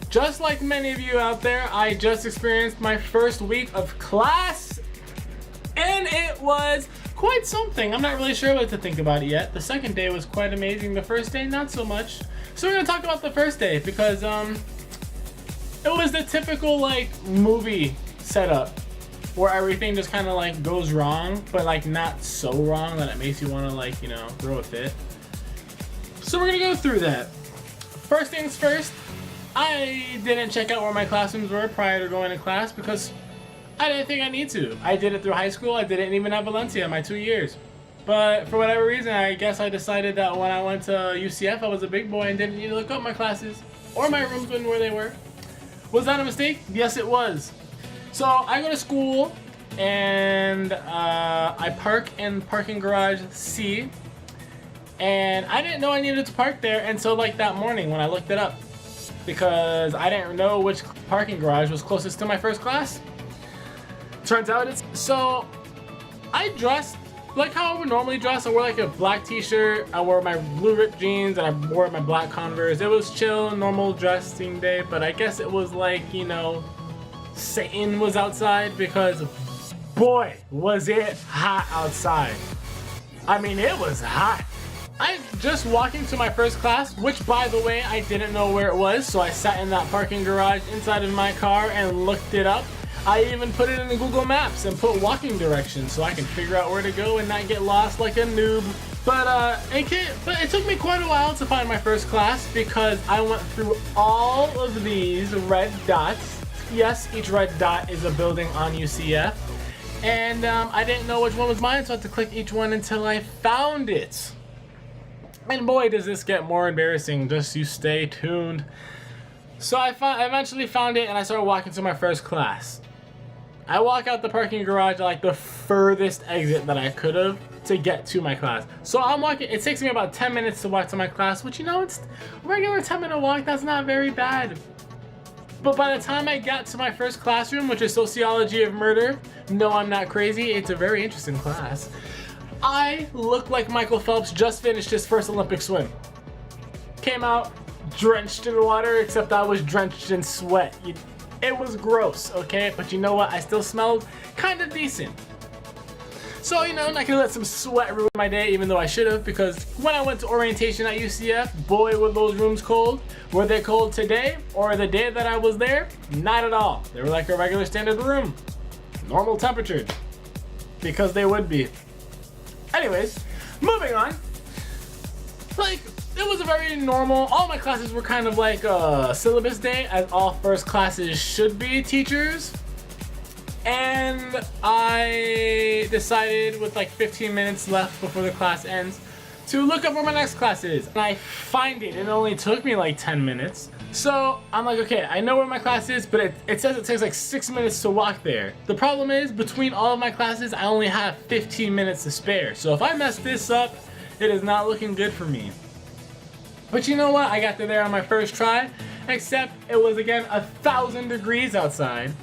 Just like many of you out there, I just experienced my first week of class, and it was quite something. I'm not really sure what to think about it yet. The second day was quite amazing. The first day, not so much. So we're gonna talk about the first day because it was the typical like movie setup where everything just kind of like goes wrong, but like not so wrong that it makes you want to like, you know, throw a fit. So we're gonna go through that. First things first, I didn't check out where my classrooms were prior to going to class because I didn't think I need to. I did it through high school. I didn't even have Valencia my 2 years. But for whatever reason, I guess I decided that when I went to UCF, I was a big boy and didn't need to look up my classes or my rooms and where they were. Was that a mistake? Yes, it was. So I go to school and I park in parking garage C. And I didn't know I needed to park there until like that morning when I looked it up. Because I didn't know which parking garage was closest to my first class. Turns out it's... So, I dressed like how I would normally dress. I wore like a black t-shirt, I wore my blue ripped jeans, and I wore my black Converse. It was chill, normal dressing day, but I guess it was like, you know, Satan was outside because, boy, was it hot outside. I mean, it was hot. I just walking to my first class, which by the way, I didn't know where it was, so I sat in that parking garage inside of my car and looked it up. I even put it in the Google Maps and put walking directions so I can figure out where to go and not get lost like a noob. But it took me quite a while to find my first class because I went through all of these red dots. Yes, each red dot is a building on UCF. And I didn't know which one was mine, so I had to click each one until I found it. And boy, does this get more embarrassing, just you stay tuned. So I eventually found it and I started walking to my first class. I walk out the parking garage at like the furthest exit that I could have to get to my class. So I'm walking, it takes me about 10 minutes to walk to my class, which, you know, it's a regular 10-minute walk, that's not very bad. But by the time I got to my first classroom, which is Sociology of Murder, no, I'm not crazy, it's a very interesting class. I look like Michael Phelps just finished his first Olympic swim. Came out drenched in water, except I was drenched in sweat. It was gross, okay? But you know what? I still smelled kind of decent. So, you know, I'm not gonna let some sweat ruin my day, even though I should have, because when I went to orientation at UCF, boy, were those rooms cold. Were they cold today or the day that I was there? Not at all. They were like a regular standard room. Normal temperature. Because they would be. Anyways, moving on. Like, it was a very normal, all my classes were kind of like a syllabus day, as all first classes should be, teachers. And I decided with like 15 minutes left before the class ends to look up where my next class is. And I find it, it only took me like 10 minutes. So I'm like, okay, I know where my class is, but it says it takes like 6 minutes to walk there. The problem is, between all of my classes, I only have 15 minutes to spare. So if I mess this up, it is not looking good for me. But you know what? I got there on my first try, except it was again 1,000 degrees outside.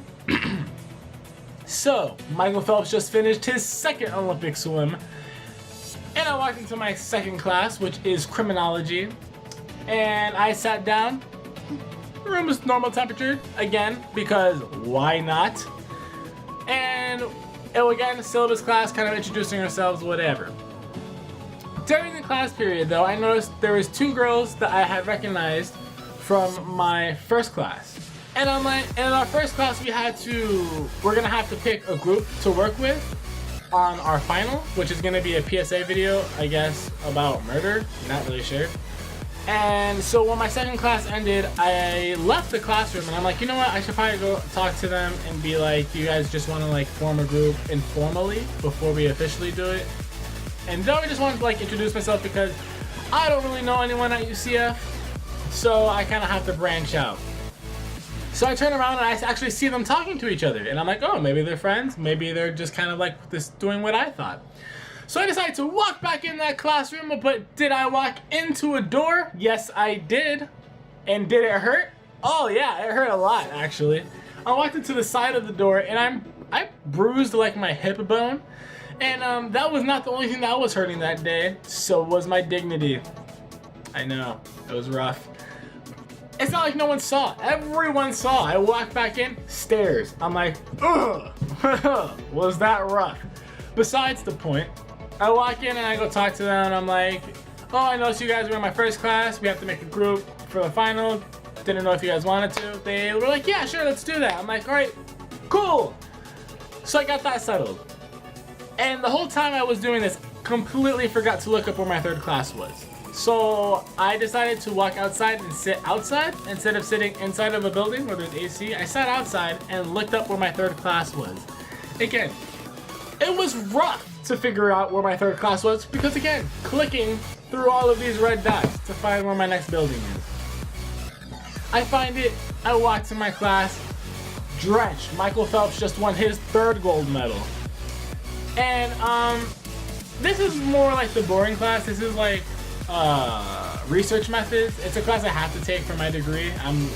So, Michael Phelps just finished his second Olympic swim, and I walked into my second class, which is criminology, and I sat down. The room was normal temperature, again, because why not? And it was again, syllabus class, kind of introducing ourselves, whatever. During the class period, though, I noticed there was 2 girls that I had recognized from my first class. And I'm like, in our first class, we're gonna have to pick a group to work with on our final, which is gonna be a PSA video, I guess, about murder. Not really sure. And so when my second class ended, I left the classroom and I'm like, you know what? I should probably go talk to them and be like, do you guys just want to like form a group informally before we officially do it? And then I just wanted to like introduce myself because I don't really know anyone at UCF, so I kind of have to branch out. So I turn around and I actually see them talking to each other, and I'm like, oh, maybe they're friends, maybe they're just kind of like just doing what I thought. So I decided to walk back in that classroom, but did I walk into a door? Yes, I did. And did it hurt? Oh yeah, it hurt a lot actually. I walked into the side of the door and I bruised like my hip bone. And that was not the only thing that was hurting that day, so was my dignity. I know, it was rough. It's not like no one saw. Everyone saw. I walked back in, stairs. I'm like, ugh, was that rough? Besides the point, I walk in and I go talk to them and I'm like, oh, I noticed you guys were in my first class. We have to make a group for the final. Didn't know if you guys wanted to. They were like, yeah, sure, let's do that. I'm like, all right, cool. So I got that settled. And the whole time I was doing this, completely forgot to look up where my third class was. So I decided to walk outside and sit outside instead of sitting inside of a building where there's AC. I sat outside and looked up where my third class was. Again, it was rough to figure out where my third class was because, again, clicking through all of these red dots to find where my next building is. I find it, I walk to my class, drenched. Michael Phelps just won his third gold medal. And this is more like the boring class. This is like research methods. It's a class I have to take for my degree. I'm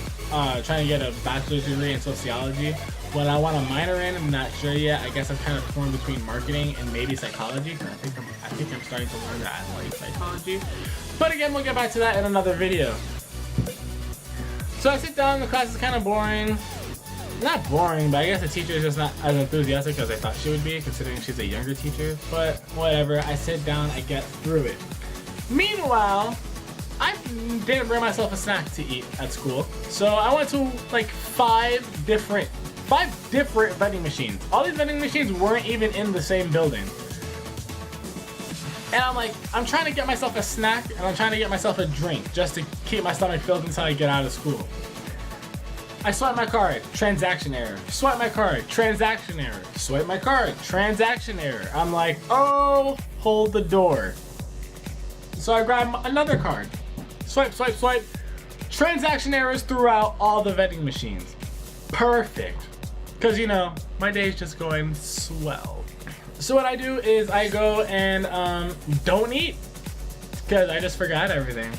trying to get a bachelor's degree in sociology. What I want to minor in, I'm not sure yet. I guess I'm kind of torn between marketing and maybe psychology. I think I'm starting to learn that I like psychology. But again, we'll get back to that in another video. So I sit down, the class is kind of boring. Not boring, but I guess the teacher is just not as enthusiastic as I thought she would be, considering she's a younger teacher. But whatever, I sit down, I get through it. Meanwhile, I didn't bring myself a snack to eat at school. So I went to like five different vending machines. All these vending machines weren't even in the same building. And I'm like, I'm trying to get myself a snack and I'm trying to get myself a drink just to keep my stomach filled until I get out of school. I swipe my card, transaction error. Swipe my card, transaction error. Swipe my card, transaction error. I'm like, oh, hold the door. So I grab another card. Swipe, swipe, swipe. Transaction errors throughout all the vending machines. Perfect. Because, you know, my day's just going swell. So what I do is I go and don't eat. Because I just forgot everything.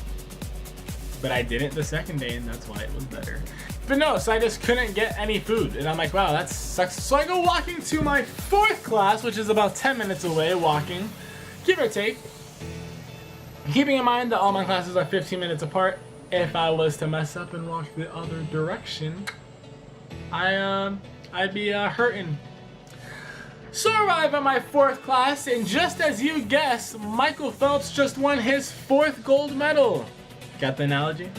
But I didn't the second day and that's why it was better. But no, so I just couldn't get any food. And I'm like, wow, that sucks. So I go walking to my fourth class, which is about 10 minutes away walking, give or take. Keeping in mind that all my classes are 15 minutes apart. If I was to mess up and walk the other direction, I'd be hurting. So I arrive at my fourth class, and just as you guess, Michael Phelps just won his fourth gold medal. Got the analogy?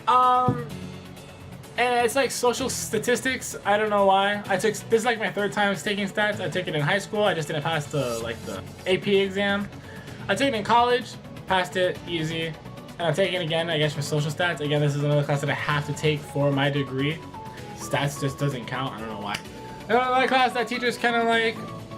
And it's like social statistics. I don't know why. This is like my third time taking stats. I took it in high school. I just didn't pass the AP exam. I took it in college, passed it, easy. And I'm taking it again, I guess, for social stats. Again, this is another class that I have to take for my degree. Stats just doesn't count. I don't know why. Another class, that teacher's kind of like,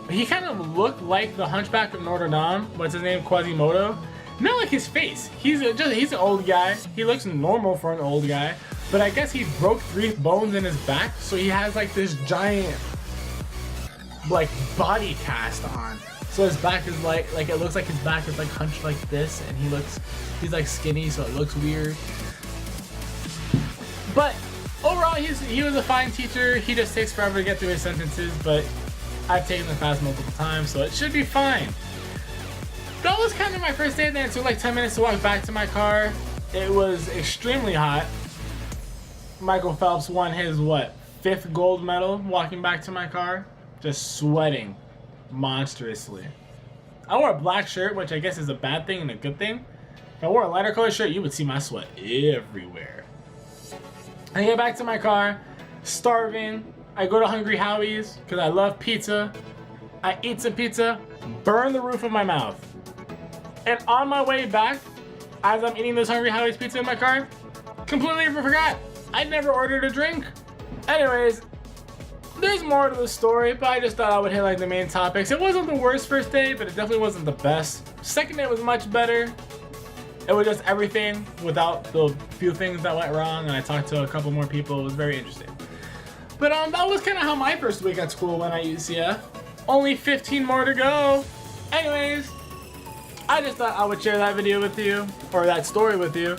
he kind of looked like the Hunchback of Notre Dame. What's his name? Quasimodo. Not like his face. He's an old guy. He looks normal for an old guy. But I guess he broke 3 bones in his back, so he has like this giant like body cast on. So his back is like it looks like his back is like hunched like this, and he's like skinny, so it looks weird. But overall, he was a fine teacher. He just takes forever to get through his sentences, but I've taken the class multiple times, so it should be fine. That was kind of my first day there. It took like 10 minutes to walk back to my car. It was extremely hot. Michael Phelps won his, 5th gold medal walking back to my car. Just sweating monstrously. I wore a black shirt, which I guess is a bad thing and a good thing. If I wore a lighter colored shirt, you would see my sweat everywhere. I get back to my car, starving. I go to Hungry Howie's because I love pizza. I eat some pizza, burn the roof of my mouth. And on my way back, as I'm eating this Hungry Howie's pizza in my car, completely forgot. I never ordered a drink. Anyways, there's more to the story, but I just thought I would hit like the main topics. It wasn't the worst first day, but it definitely wasn't the best. Second day was much better. It was just everything without the few things that went wrong, and I talked to a couple more people. It was very interesting. But that was kind of how my first week at school went at UCF. Only 15 more to go. Anyways, I just thought I would share that video with you, or that story with you,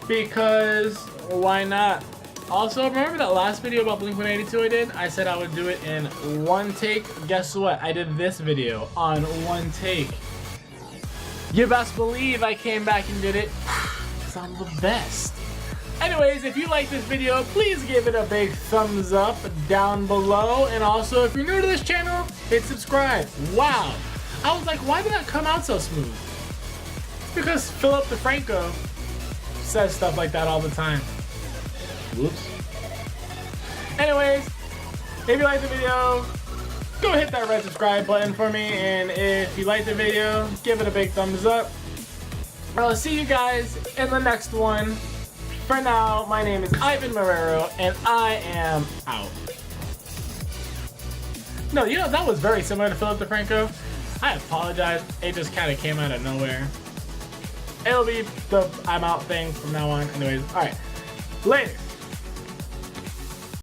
because why not? Also, remember that last video about Blink-182 I did? I said I would do it in one take. Guess what? I did this video on one take. You best believe I came back and did it, because I'm the best. Anyways, if you like this video, please give it a big thumbs up down below. And also, if you're new to this channel, hit subscribe. Wow. I was like, why did that come out so smooth? It's because Philip DeFranco says stuff like that all the time. Whoops. Anyways, if you like the video, go hit that red subscribe button for me. And if you like the video, give it a big thumbs up. I'll see you guys in the next one. For now, my name is Ivan Marrero, and I am out. No, you know, that was very similar to Philip DeFranco. I apologize. It just kind of came out of nowhere. It'll be the I'm out thing from now on. Anyways, alright. Later.